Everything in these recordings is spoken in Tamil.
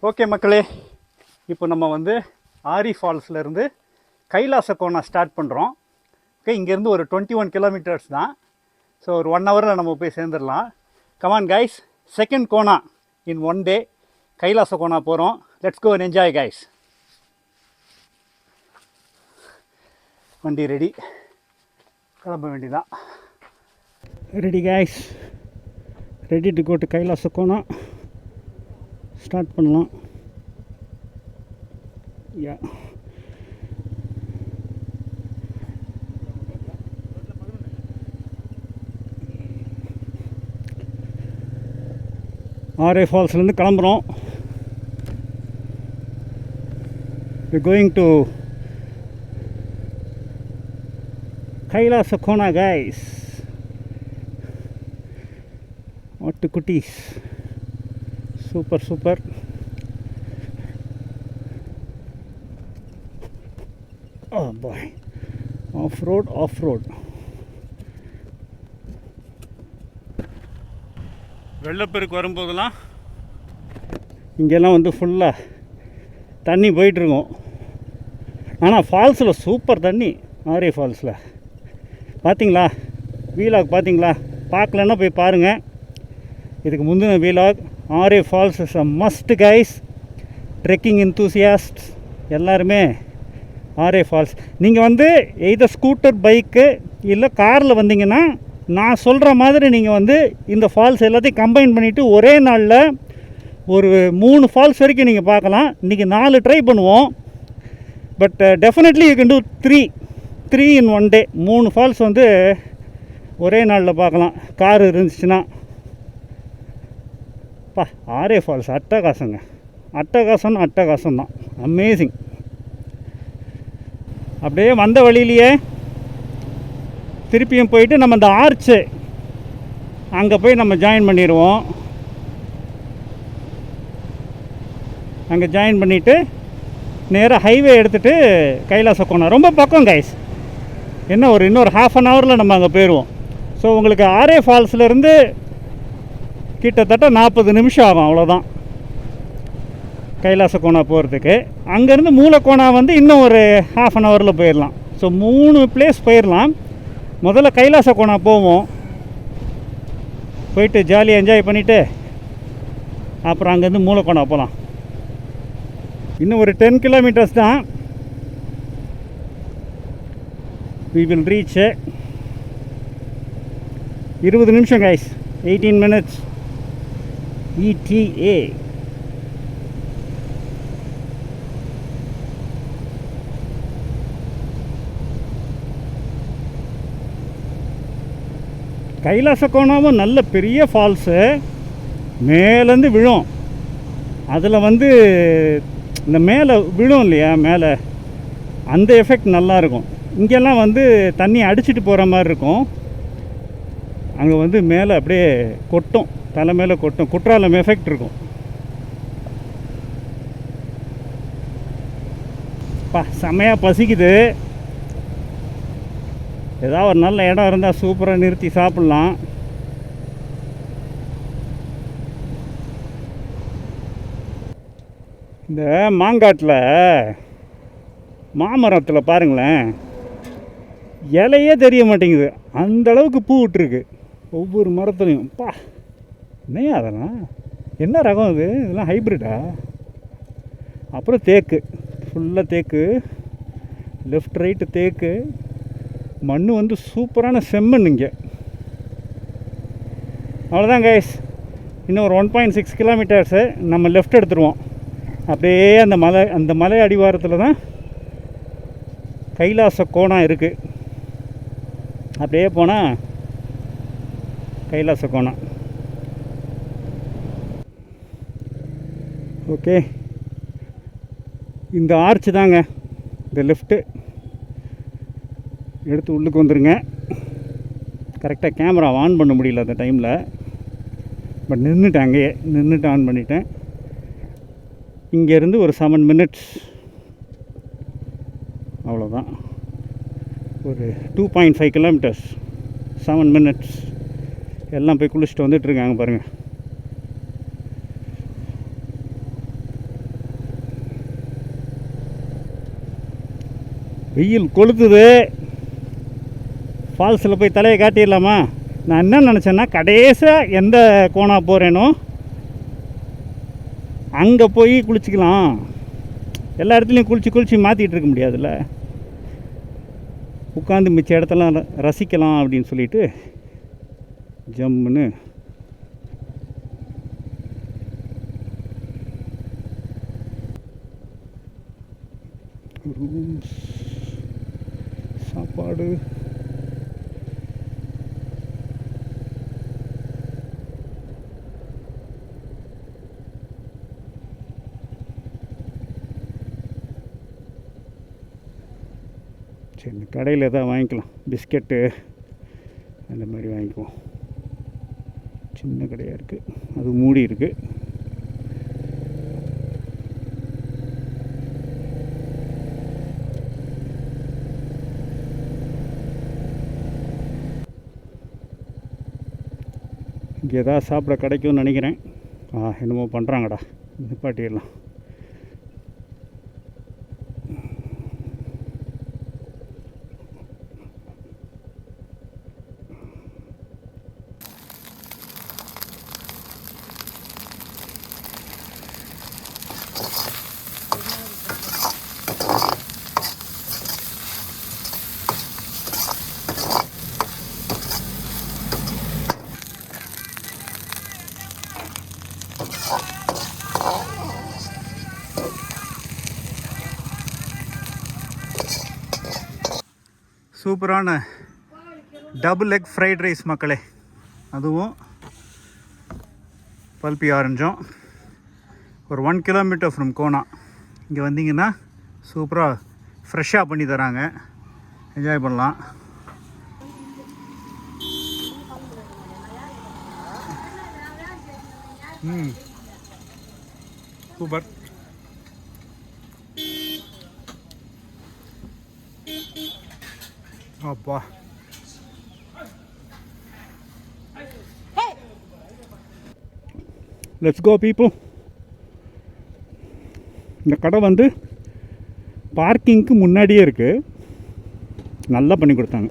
ஓகே மக்களே, இப்போ நம்ம வந்து ஆரி ஃபால்ஸ்லேருந்து கைலாச கோனா ஸ்டார்ட் பண்ணுறோம். ஓகே, இங்கேருந்து ஒரு 21 கிலோமீட்டர்ஸ் தான். ஸோ ஒரு 1 ஹவரில் நம்ம போய் சேர்ந்துடலாம். Come on guys, second Kona in 1 day Kailasa Kona போகிறோம். Let's go and enjoy guys. வண்டி ரெடி, கிளம்ப வேண்டியதான். Ready guys, ready to go to Kailasa Kona. Start பண்ணலாம். யா ஆர்ஏ ஃபால்ஸ்லேருந்து கிளம்புறோம். we're going to கைலாச கோனா guys. வாட்டு குட்டீஸ், super super. Oh boy, off road. வெள்ளப்பெருக்கு வரும்போதெல்லாம் இங்கெல்லாம் வந்து ஃபுல்லாக தண்ணி போயிட்டுருக்கோம். ஆனால் ஃபால்ஸில் சூப்பர் தண்ணி. ஆரே ஃபால்ஸில் பார்த்தீங்களா? வீலாக் பார்த்தீங்களா? பார்க்கலன்னா போய் பாருங்கள். இதுக்கு முந்தின vlog. Aare falls is a must guys. Trekking enthusiast எல்லாருமே ஆரே ஃபால்ஸ். நீங்கள் வந்து எய்தர் ஸ்கூட்டர், பைக்கு இல்லை காரில் வந்தீங்கன்னா நான் சொல்கிற மாதிரி நீங்கள் வந்து இந்த ஃபால்ஸ் எல்லாத்தையும் கம்பைன் பண்ணிவிட்டு ஒரே நாளில் ஒரு 3 ஃபால்ஸ் வரைக்கும் நீங்கள் பார்க்கலாம். இன்றைக்கி 4 ட்ரை பண்ணுவோம். But definitely you can do 3 in 1 day. 3 falls வந்து ஒரே நாளில் பார்க்கலாம் கார் இருந்துச்சுன்னா. ஆரே ஃபால்ஸ் அட்டகாசங்க. அட்டகாசம் தான். அமேசிங். அப்படியே வந்த வழியிலேயே திருப்பியும் போயிட்டு நம்ம அந்த ஆர்ச்சு அங்கே போய் நம்ம ஜாயின் பண்ணிடுவோம். அங்கே ஜாயின் பண்ணிவிட்டு நேராக ஹைவே எடுத்துகிட்டு கைலாச கோனா. ரொம்ப பக்கம் கைஸ். இன்னொரு ½ an hour நம்ம அங்கே போயிடுவோம். ஸோ உங்களுக்கு ஆரே ஃபால்ஸ்லேருந்து கிட்டத்தட்ட 40 நிமிஷம் ஆகும், அவ்வளோதான் கைலாச கோனா போகிறதுக்கு. அங்கேருந்து மூலக்கோனா வந்து இன்னும் ஒரு ½ an hour போயிடலாம். ஸோ 3 பிளேஸ் போயிடலாம். முதல்ல கைலாச கோனா போவோம். போயிட்டு ஜாலியாக என்ஜாய் பண்ணிவிட்டு அப்புறம் அங்கேருந்து மூலக்கோனா போகலாம். இன்னும் ஒரு 10 கிலோமீட்டர்ஸ் தான். we will reach 20 நிமிஷம் கைஸ். 18 minutes ETA. கைலாச கோனாவும் நல்ல பெரிய ஃபால்ஸு. மேலேருந்து விழும். அதில் வந்து இந்த மேலே விழும் இல்லையா, மேலே அந்த எஃபெக்ட் நல்லாயிருக்கும். இங்கெல்லாம் வந்து தண்ணி அடிச்சிட்டு போகிற மாதிரி இருக்கும். அங்கே வந்து மேலே அப்படியே கொட்டும், தலை மேலே கொட்டும், குற்றாலம் எஃபெக்ட் இருக்கும். செமையாக பசிக்குது. ஏதாவது ஒரு நல்ல இடம் இருந்தால் சூப்பராக நிறுத்தி சாப்பிட்லாம். இந்த மாங்காட்டில் மாமரத்தில் பாருங்களேன், இலையே தெரிய மாட்டேங்குது, அந்தளவுக்கு பூ விட்டுருக்கு ஒவ்வொரு மரத்துலையும். என்னையா அதெல்லாம் என்ன ரகம் இது? இதெல்லாம் ஹைப்ரிட்டா? அப்புறம் தேக்கு, ஃபுல்லாக தேக்கு, லெஃப்ட் ரைட்டு தேக்கு. மண் வந்து சூப்பரான செம்மண் இங்கே. அவ்வளோதான் கைஸ். இன்னும் ஒரு 1.6 கிலோமீட்டர்ஸு நம்ம லெஃப்ட் எடுத்துருவோம். அப்படியே அந்த மலை அடிவாரத்தில் தான் கைலாச கோனா இருக்குது. அப்படியே போனால் கைலாச கோனா. ஓகே, இந்த ஆர்ச்சு தாங்க. இந்த லெஃப்ட்டு எடுத்து உள்ளுக்கு வந்துடுங்க. கரெக்டாக கேமரா ஆன் பண்ண முடியல அந்த டைமில். பட் நின்றுட்டேன், அங்கேயே நின்றுட்டு ஆன் பண்ணிட்டேன். இங்கேருந்து ஒரு 7 minutes, அவ்வளோதான். ஒரு 2.5 கிலோமீட்டர்ஸ், 7 minutes. எல்லாம் போய் குளிச்சுட்டு வந்துட்டுருக்காங்க பாருங்கள். வெயில் கொளுத்துது. ஃபால்ஸில் போய் தலையை காட்டிடலாமா? நான் என்ன நினச்சேன்னா, கடைசியாக எந்த கோணா போகிறேனோ அங்கே போய் குளிச்சிக்கலாம். எல்லா இடத்துலையும் குளிச்சு மாற்றிட்டு இருக்க முடியாதுல்ல. உட்காந்து மிச்ச இடத்தெல்லாம் ரசிக்கலாம் அப்படின்னு சொல்லிட்டு ஜம்முன்னு ரூம்ஸ், சாப்பாடு, சரி கடையில் எதாவது வாங்கிக்கலாம். பிஸ்கெட்டு அந்த மாதிரி வாங்கிக்குவோம். சின்ன கடையாக இருக்குது, அது மூடி இருக்குது. இங்கே எதாவது சாப்பிட கிடைக்கும்னு நினைக்கிறேன். என்னமோ பண்ணுறாங்கடா, நிப்பாட்டிடலாம். சூப்பரான டபுள் எக் ஃப்ரைட் ரைஸ் மக்களே, அதுவும் பல்பி ஆரஞ்சும். ஒரு 1 கிலோமீட்டர் ஃப்ரம் கோனா. இங்கே வந்தீங்கன்னா சூப்பராக ஃப்ரெஷ்ஷாக பண்ணி தராங்க, என்ஜாய் பண்ணலாம். சூப்பர். அப்பா லெட்ஸ் கோ பீப்புள். இந்த கடை வந்து பார்க்கிங்க்கு முன்னாடியே இருக்குது, நல்லா பண்ணி கொடுத்தாங்க.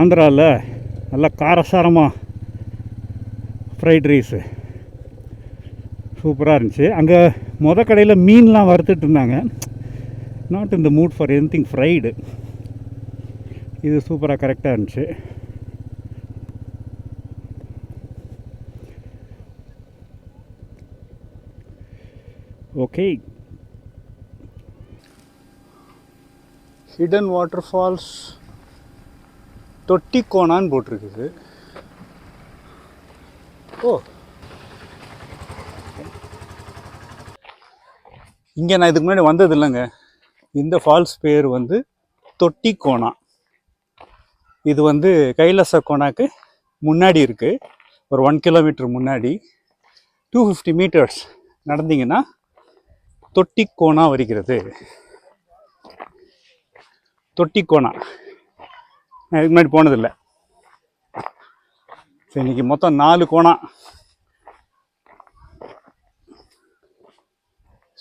ஆந்திராவில் நல்லா காரசாரமாக ஃப்ரைட் ரைஸு சூப்பராக இருந்துச்சு. அங்கே கடையில் மீன்லாம் வறுத்துட்டு இருந்தாங்க. Not in the mood for anything fried. இது சூப்பராக கரெக்டாக இருந்துச்சு. ஓகே, ஹிடன் வாட்டர் ஃபால்ஸ் தொட்டிக்கோனான்னு போட்டிருக்குது. ஓ, இங்கே நான் இதுக்கு முன்னாடி வந்தது இல்லைங்க. இந்த ஃபால்ஸ் பேர் வந்து தொட்டிக்கோனா. இது வந்து கைலாச கோனாக்கு முன்னாடி இருக்குது, ஒரு 1 கிலோமீட்டர் முன்னாடி. 250 மீட்டர்ஸ் நடந்தீங்கன்னா தொட்டிக்கோனா வருகிறது. தொட்டிக்கோனா நான் இதுக்கு முன்னாடி போனதில்லை. சரி, இன்றைக்கி மொத்தம் 4 கோனா.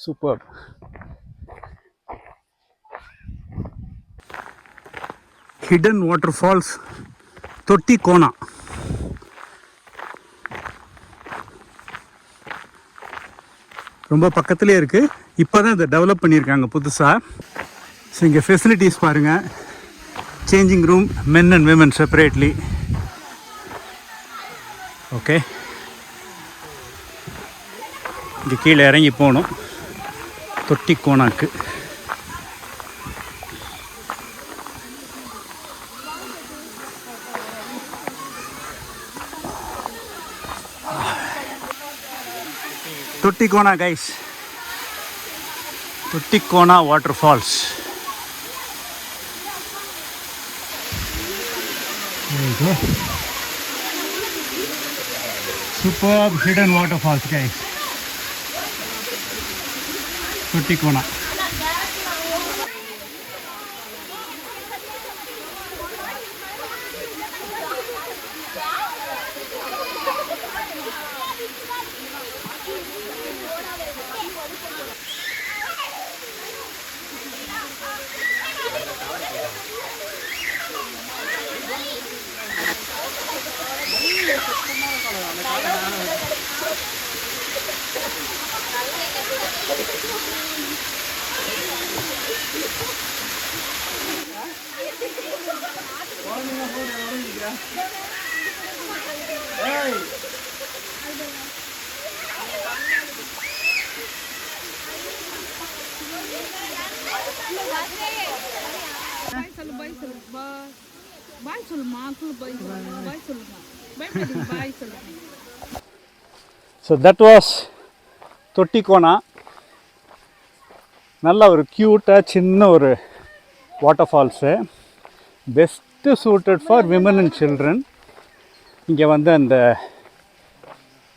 Super. Hidden water falls Thottikona. ரொம்ப பக்கத்துலேயே இருக்குது. இப்போ தான் இதை டெவலப் பண்ணியிருக்காங்க புதுசாக. ஸோ இங்கே ஃபெசிலிட்டிஸ் பாருங்கள். Changing room, men and women separately. Okay, இங்கே கீழே இறங்கி போகணும் தொட்டிக்கோனாக்கு. Thottikona guys, Thottikona water falls. Super hidden water falls guys, Thottikona. So that was Thottikona. நல்ல ஒரு க்யூட்டாக சின்ன ஒரு water falls, best suited for women and children. இங்கே வந்து அந்த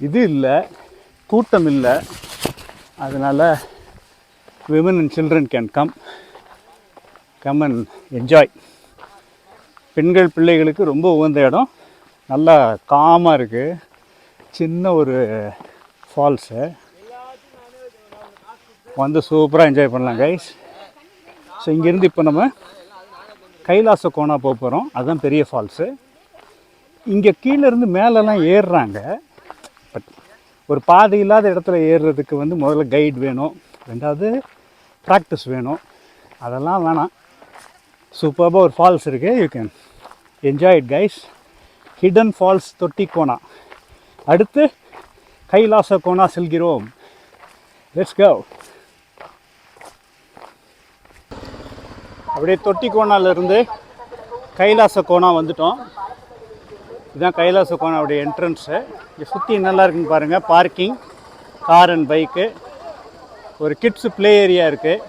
இது இல்லை, கூட்டம் இல்லை, அதனால் women and children can come and enjoy. பெண்கள் பிள்ளைகளுக்கு ரொம்ப உகந்த இடம், நல்லா காமாக இருக்குது, சின்ன ஒரு ஃபால்ஸு, வந்து சூப்பராக என்ஜாய் பண்ணலாம் கைஸ். ஸோ இங்கேருந்து இப்போ நம்ம கைலாச கோனா போக போகிறோம். அதுதான் பெரிய ஃபால்ஸு. இங்கே கீழேருந்து மேலெல்லாம் ஏறுறாங்க, பட் ஒரு பாதை இல்லாத இடத்துல ஏறுறதுக்கு வந்து முதல்ல கைட் வேணும், ரெண்டாவது ப்ராக்டிஸ் வேணும். அதெல்லாம் வேணாம். சூப்பராக ஒரு ஃபால்ஸ் இருக்குது, you can enjoy it guys. Hidden falls Thottikona. அடுத்து கைலாச கோனா செல்கிறோம். Let's go. அப்படியே தொட்டிக்கோனாலேருந்து கைலாச கோனா வந்துட்டோம். இதுதான் கைலாச கோனாவுடைய என்ட்ரன்ஸு. இங்கே சுற்றி நல்லா இருக்குன்னு பாருங்கள். பார்க்கிங், கார் அண்ட் பைக்கு, ஒரு கிட்ஸு ப்ளே ஏரியா இருக்குது,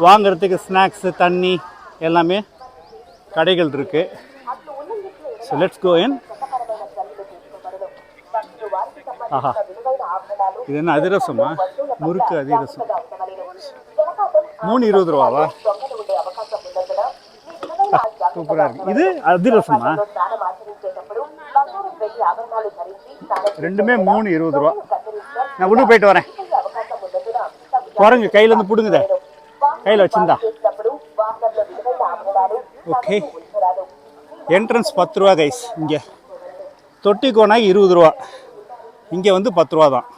வாங்கிறதுக்கு ஸ்நாக்ஸு, தண்ணி எல்லாமே கடைகள் இருக்குது. ஸோ லெட்ஸ் கோ இன். ஆஹா, இது என்ன அதிரசமா? முறுக்கு அதிரசம். 3.20 ரூபாவா? சூப்பராக இருக்குது. இது அதிரசமா? ரெண்டுமே 3.20 ரூபா. நான் உள்ளே போயிட்டு வரேன். குரங்கு கையிலேருந்து பிடுங்குதே, கையில் வச்சுருந்தா. ஓகே, என்ட்ரன்ஸ் 10 ரூபா கைஸ். இங்கே தொட்டிக்கோனா 20 ரூபா, இங்கே வந்து 10 ரூபா தான்.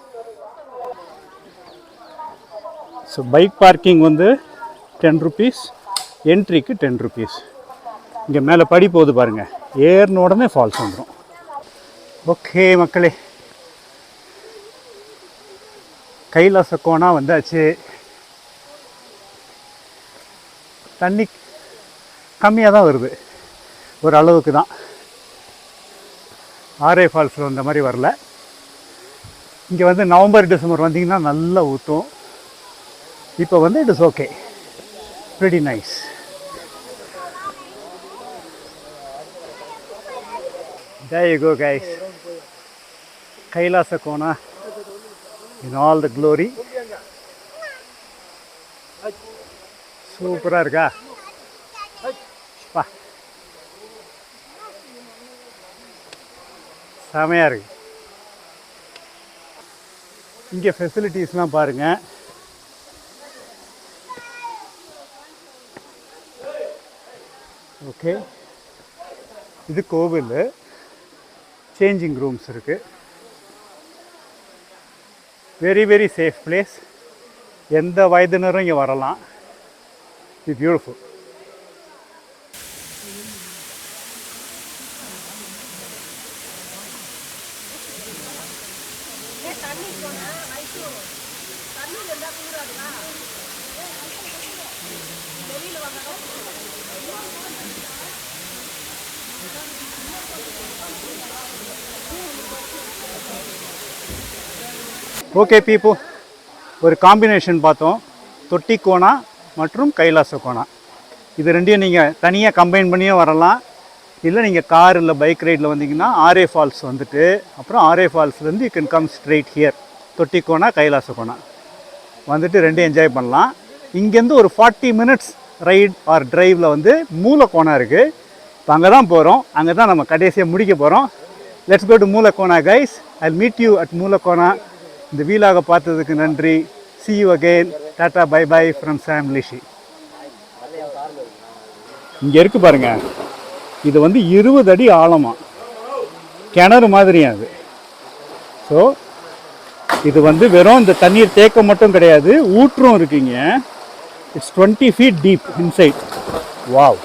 ஸோ பைக் பார்க்கிங் வந்து 10 ருபீஸ், என்ட்ரிக்கு 10 ருபீஸ். இங்கே மேலே படி போகுது பாருங்கள், ஏறின உடனே ஃபால்ஸ் வந்துடும். ஓகே மக்களே, கைலாச கோனா வந்தாச்சு. தண்ணி கம்மியாக தான் வருது, ஒரு அளவுக்கு தான். ஆரே ஃபால்ஸில் வந்த மாதிரி வரல. இங்கே வந்து நவம்பர் டிசம்பர் வந்தீங்கன்னா நல்லா ஊற்றும். இப்போ வந்து it is okay, pretty nice. There you go guys, Kailasa Kona in all the glory. சூப்பராக இருக்கா? பா, செமையாக இருக்கு. இங்கே ஃபெசிலிட்டிஸ்லாம் பாருங்கள். ஓகே, இது கோவில், சேஞ்சிங் ரூம்ஸ் இருக்குது. Very very safe place. எந்த வயதினரும் இங்கே வரலாம். It's beautiful. ஓகே பீப்புள், ஒரு காம்பினேஷன் பார்த்தோம், தொட்டிக்கோனா மற்றும் கைலாச கோனா. இது ரெண்டையும் நீங்கள் தனியாக கம்பைன் பண்ணியும் வரலாம், இல்லை நீங்கள் கார் இல்லை பைக் ரைடில் வந்தீங்கன்னா ஆரே ஃபால்ஸ் வந்துட்டு அப்புறம் ஆரே ஃபால்ஸ்லேருந்து you can come straight here Thottikona Kailasa Kona வந்துட்டு ரெண்டையும் என்ஜாய் பண்ணலாம். இங்கேருந்து ஒரு 40 மினிட்ஸ் ரைட் ஆர் ட்ரைவில் வந்து மூலக்கோனா இருக்குது. இப்போ அங்கே தான் போகிறோம், அங்கே தான் நம்ம கடைசியாக முடிக்க போகிறோம். Let's go to Moolakona guys. I meet you at Moolakona. இந்த வீலாக பார்த்ததுக்கு நன்றி. see you again. Tata bye bye from Sam Lishi. இங்கே இருக்குது பாருங்கள் இது வந்து 20 அடி ஆழமாக கிணறு மாதிரியும் அது. ஸோ இது வந்து வெறும் இந்த தண்ணீர் தேக்கம் மட்டும் கிடையாது, ஊற்றும் இருக்குங்க. It's 20 feet deep inside. Wow.